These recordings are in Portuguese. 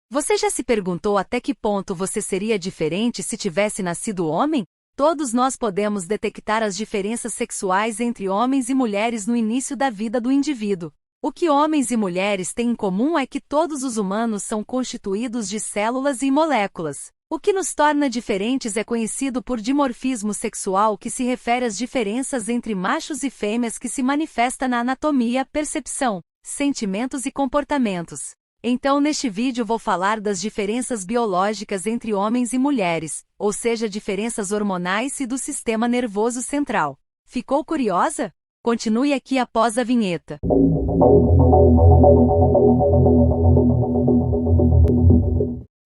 Você já se perguntou até que ponto você seria diferente se tivesse nascido homem? Todos nós podemos detectar as diferenças sexuais entre homens e mulheres no início da vida do indivíduo. O que homens e mulheres têm em comum é que todos os humanos são constituídos de células e moléculas. O que nos torna diferentes é conhecido por dimorfismo sexual, que se refere às diferenças entre machos e fêmeas que se manifesta na anatomia, percepção, sentimentos e comportamentos. Então, neste vídeo vou falar das diferenças biológicas entre homens e mulheres, ou seja, diferenças hormonais e do sistema nervoso central. Ficou curiosa? Continue aqui após a vinheta.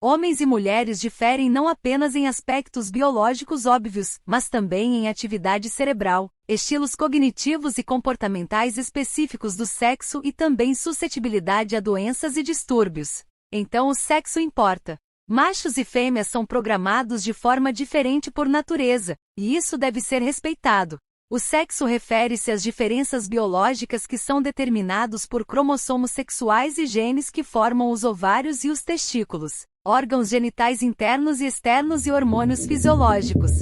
Homens e mulheres diferem não apenas em aspectos biológicos óbvios, mas também em atividade cerebral, estilos cognitivos e comportamentais específicos do sexo e também suscetibilidade a doenças e distúrbios. Então o sexo importa. Machos e fêmeas são programados de forma diferente por natureza, e isso deve ser respeitado. O sexo refere-se às diferenças biológicas que são determinados por cromossomos sexuais e genes que formam os ovários e os testículos, órgãos genitais internos e externos e hormônios fisiológicos.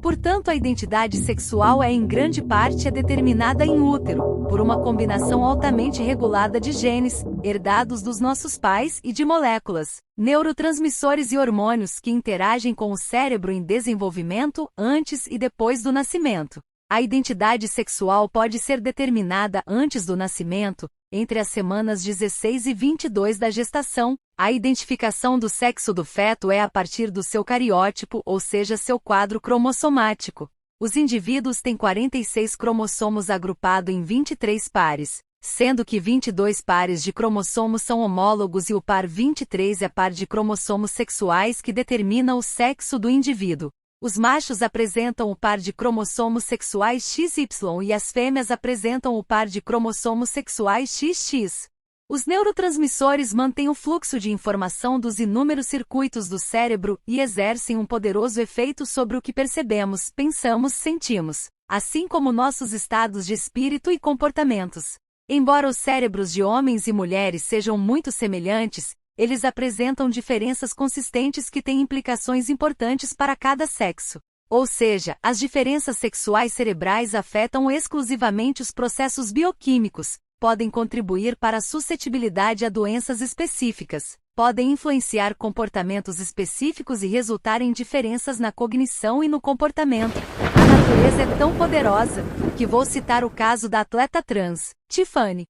Portanto, a identidade sexual é em grande parte determinada em útero, por uma combinação altamente regulada de genes, herdados dos nossos pais, e de moléculas, neurotransmissores e hormônios que interagem com o cérebro em desenvolvimento, antes e depois do nascimento. A identidade sexual pode ser determinada antes do nascimento, entre as semanas 16 e 22 da gestação. A identificação do sexo do feto é a partir do seu cariótipo, ou seja, seu quadro cromossomático. Os indivíduos têm 46 cromossomos agrupados em 23 pares, sendo que 22 pares de cromossomos são homólogos e o par 23 é par de cromossomos sexuais que determina o sexo do indivíduo. Os machos apresentam o par de cromossomos sexuais XY e as fêmeas apresentam o par de cromossomos sexuais XX. Os neurotransmissores mantêm o fluxo de informação dos inúmeros circuitos do cérebro e exercem um poderoso efeito sobre o que percebemos, pensamos, sentimos, assim como nossos estados de espírito e comportamentos. Embora os cérebros de homens e mulheres sejam muito semelhantes, eles apresentam diferenças consistentes que têm implicações importantes para cada sexo. Ou seja, as diferenças sexuais cerebrais afetam exclusivamente os processos bioquímicos, podem contribuir para a suscetibilidade a doenças específicas, podem influenciar comportamentos específicos e resultar em diferenças na cognição e no comportamento. A natureza é tão poderosa que vou citar o caso da atleta trans, Tiffany.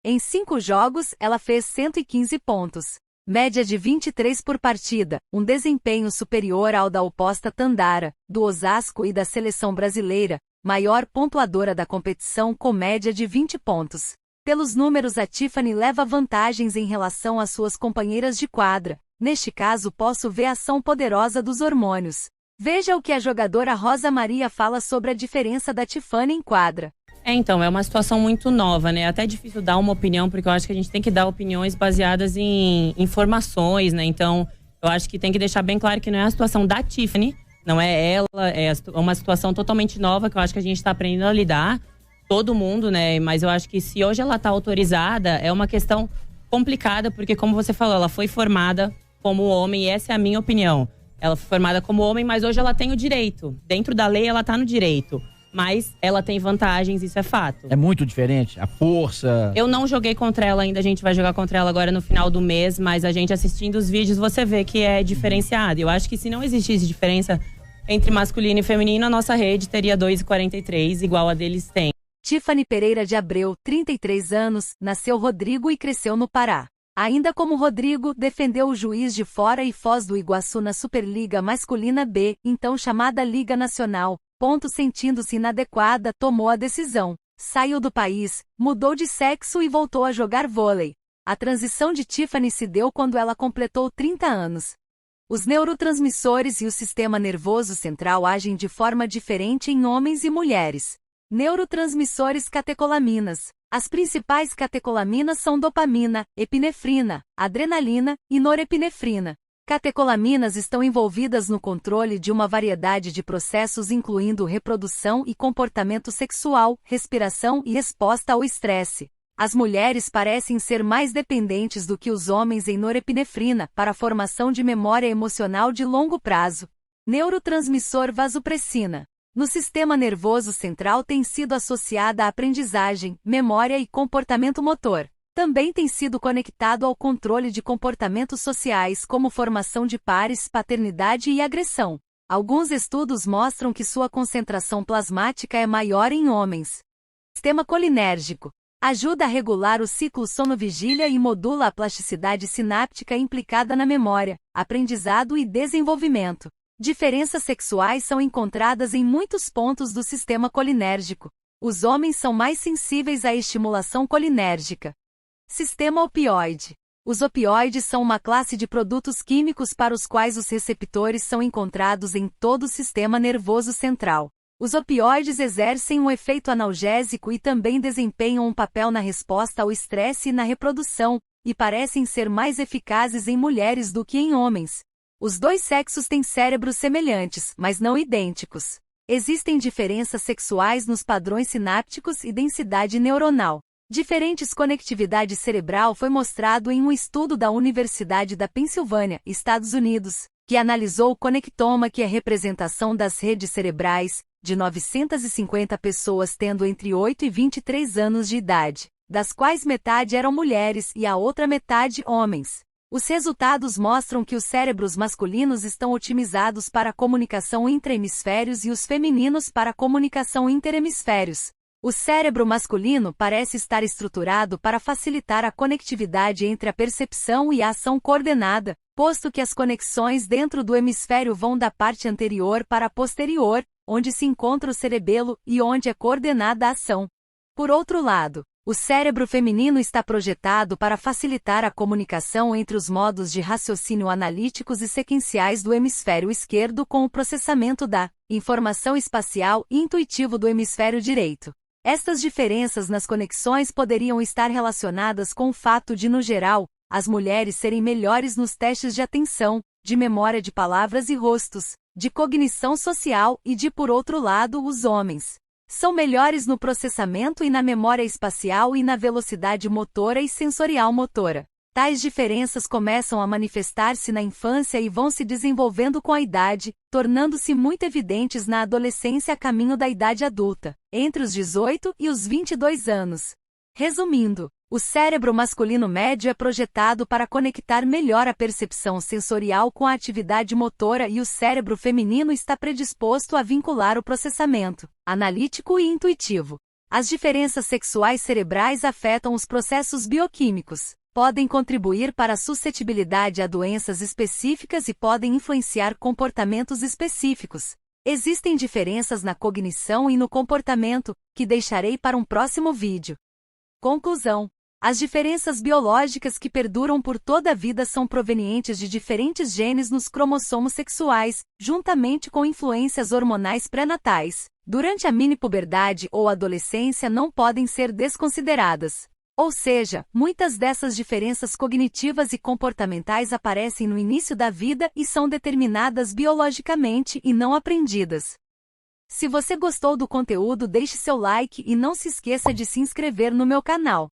Em 5 jogos, ela fez 115 pontos, média de 23 por partida, um desempenho superior ao da oposta Tandara, do Osasco e da seleção brasileira, maior pontuadora da competição com média de 20 pontos. Pelos números, a Tiffany leva vantagens em relação às suas companheiras de quadra. Neste caso, posso ver a ação poderosa dos hormônios. Veja o que a jogadora Rosa Maria fala sobre a diferença da Tiffany em quadra. Então, é uma situação muito nova, né? É até difícil dar uma opinião, porque eu acho que a gente tem que dar opiniões baseadas em informações, né? Então, eu acho que tem que deixar bem claro que não é a situação da Tiffany, não é ela, é uma situação totalmente nova que eu acho que a gente está aprendendo a lidar, todo mundo, né? Mas eu acho que se hoje ela está autorizada, é uma questão complicada, porque como você falou, ela foi formada como homem, e essa é a minha opinião. Ela foi formada como homem, mas hoje ela tem o direito. Dentro da lei, ela está no direito. Mas ela tem vantagens, isso é fato. É muito diferente? A força… Eu não joguei contra ela ainda, a gente vai jogar contra ela agora no final do mês, mas a gente assistindo os vídeos, você vê que é diferenciado. Eu acho que se não existisse diferença entre masculino e feminino, a nossa rede teria 2,43, igual a deles tem. Tiffany Pereira de Abreu, 33 anos, nasceu Rodrigo e cresceu no Pará. Ainda como Rodrigo, defendeu o Juiz de Fora e Foz do Iguaçu na Superliga Masculina B, então chamada Liga Nacional. Sentindo-se inadequada, tomou a decisão. Saiu do país, mudou de sexo e voltou a jogar vôlei. A transição de Tiffany se deu quando ela completou 30 anos. Os neurotransmissores e o sistema nervoso central agem de forma diferente em homens e mulheres. Neurotransmissores catecolaminas. As principais catecolaminas são dopamina, epinefrina, adrenalina e norepinefrina. catecolaminas estão envolvidas no controle de uma variedade de processos incluindo reprodução e comportamento sexual, respiração e resposta ao estresse. As mulheres parecem ser mais dependentes do que os homens em norepinefrina para a formação de memória emocional de longo prazo. Neurotransmissor vasopressina. No sistema nervoso central tem sido associada à aprendizagem, memória e comportamento motor. Também tem sido conectado ao controle de comportamentos sociais como formação de pares, paternidade e agressão. Alguns estudos mostram que sua concentração plasmática é maior em homens. Sistema colinérgico. Ajuda a regular o ciclo sono-vigília e modula a plasticidade sináptica implicada na memória, aprendizado e desenvolvimento. Diferenças sexuais são encontradas em muitos pontos do sistema colinérgico. Os homens são mais sensíveis à estimulação colinérgica. Sistema opioide. Os opioides são uma classe de produtos químicos para os quais os receptores são encontrados em todo o sistema nervoso central. Os opioides exercem um efeito analgésico e também desempenham um papel na resposta ao estresse e na reprodução, e parecem ser mais eficazes em mulheres do que em homens. Os dois sexos têm cérebros semelhantes, mas não idênticos. Existem diferenças sexuais nos padrões sinápticos e densidade neuronal. Diferentes conectividade cerebral foi mostrado em um estudo da Universidade da Pensilvânia, Estados Unidos, que analisou o conectoma, que é a representação das redes cerebrais, de 950 pessoas tendo entre 8 e 23 anos de idade, das quais metade eram mulheres e a outra metade homens. Os resultados mostram que os cérebros masculinos estão otimizados para a comunicação intra-hemisférios e os femininos para a comunicação inter-hemisférios. O cérebro masculino parece estar estruturado para facilitar a conectividade entre a percepção e a ação coordenada, posto que as conexões dentro do hemisfério vão da parte anterior para a posterior, onde se encontra o cerebelo e onde é coordenada a ação. Por outro lado, o cérebro feminino está projetado para facilitar a comunicação entre os modos de raciocínio analíticos e sequenciais do hemisfério esquerdo com o processamento da informação espacial e intuitivo do hemisfério direito. Estas diferenças nas conexões poderiam estar relacionadas com o fato de, no geral, as mulheres serem melhores nos testes de atenção, de memória de palavras e rostos, de cognição social e de, por outro lado, os homens são melhores no processamento e na memória espacial e na velocidade motora e sensorial motora. Tais diferenças começam a manifestar-se na infância e vão se desenvolvendo com a idade, tornando-se muito evidentes na adolescência a caminho da idade adulta, entre os 18 e os 22 anos. Resumindo, o cérebro masculino médio é projetado para conectar melhor a percepção sensorial com a atividade motora e o cérebro feminino está predisposto a vincular o processamento analítico e intuitivo. As diferenças sexuais cerebrais afetam os processos bioquímicos, podem contribuir para a suscetibilidade a doenças específicas e podem influenciar comportamentos específicos. Existem diferenças na cognição e no comportamento, que deixarei para um próximo vídeo. Conclusão. As diferenças biológicas que perduram por toda a vida são provenientes de diferentes genes nos cromossomos sexuais, juntamente com influências hormonais pré-natais. Durante a mini-puberdade ou adolescência não podem ser desconsideradas. Ou seja, muitas dessas diferenças cognitivas e comportamentais aparecem no início da vida e são determinadas biologicamente e não aprendidas. Se você gostou do conteúdo, deixe seu like e não se esqueça de se inscrever no meu canal.